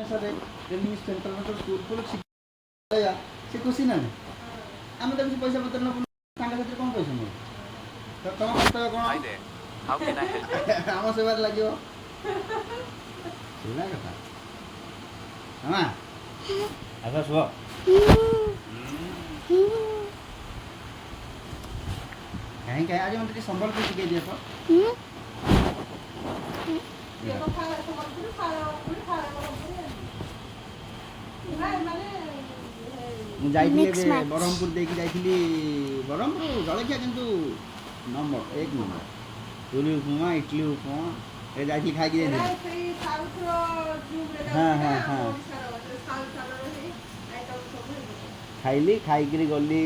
ଅନୁସାରେ ଯେମିତି central government school ଫୁଲ ଶିକ୍ଷା ସେ ଖୁସି ନା ନାହିଁ। ଆମେ ତ କିଛି ପଇସା ପତ୍ର ନେବୁ ସାଙ୍ଗ ସାଥିରେ କ'ଣ ପଇସା ନେବୁ ତ ତମ କର୍ତ୍ତବ୍ୟ କ'ଣ ଆମ ସେବାରେ ଲାଗିବ ସେଇଟା କଥା ହଁ ଆସ ଶୁଭ କାହିଁକି ଆଜି ମୋତେ ଟିକେ ସମ୍ବଲପୁର ଶିଖେଇ ଦିଅ ତ ମୁଁ ଯାଇଥିଲି ଏବେ ବ୍ରହ୍ମପୁର ଦେଇକି ଯାଇଥିଲି ବ୍ରହ୍ମପୁର ଜଳଖିଆ କିନ୍ତୁ ନମ୍ବର 1 ନମ୍ବର ପୁରୀ ଉପମା ଇଟଲି ଉପମା ଏ ଯାଇକି ଖାଇକି ଯାଇଥିଲି ହଁ ହଁ ହଁ ଖାଇଲି ଖାଇକିରି ଗଲି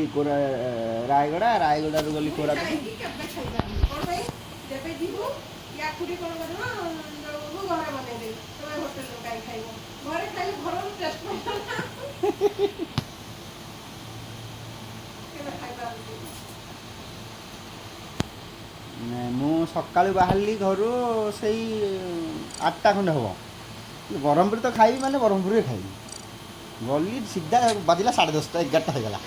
ରାୟଗଡ଼ାରୁ ଗଲି କୋରାପୁଟ ମୁଁ ସକାଳୁ ବାହାରିଲି ଘରୁ ସେଇ 8ଟା ଖଣ୍ଡେ ହେବ ବ୍ରହ୍ମପୁର ତ ଖାଇବି ମାନେ ବ୍ରହ୍ମପୁରରେ ଖାଇବି ଗଲି ସିଧା ବାଜିଲା 10:30 11ଟା ହେଇଗଲା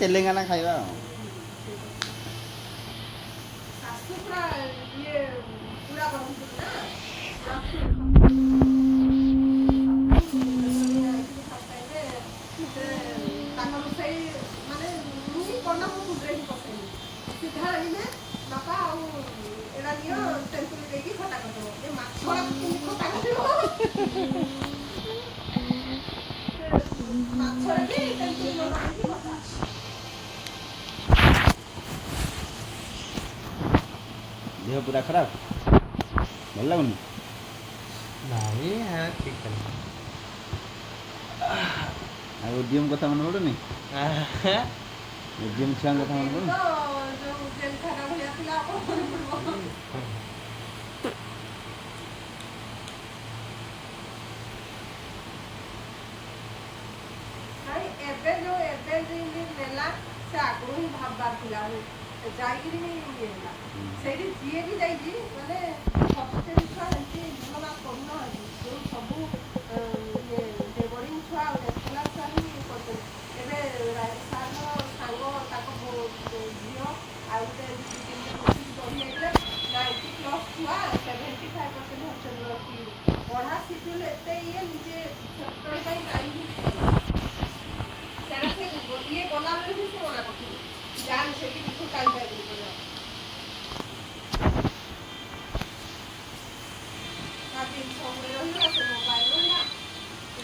ତେଲେଙ୍ଗାନା ଖାଇବା ଆଉ देह पूरा खराब भल लगुनि नहीं है ठीक है ओडीएम कथा मन पड़ुनि ओडीएम छुआ कथा मन पड़ुनि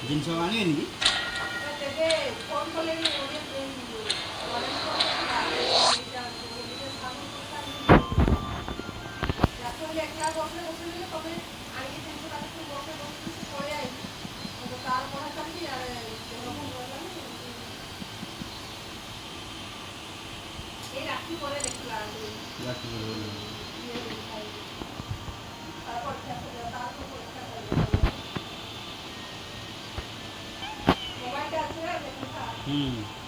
जिनस आनिबेनि कि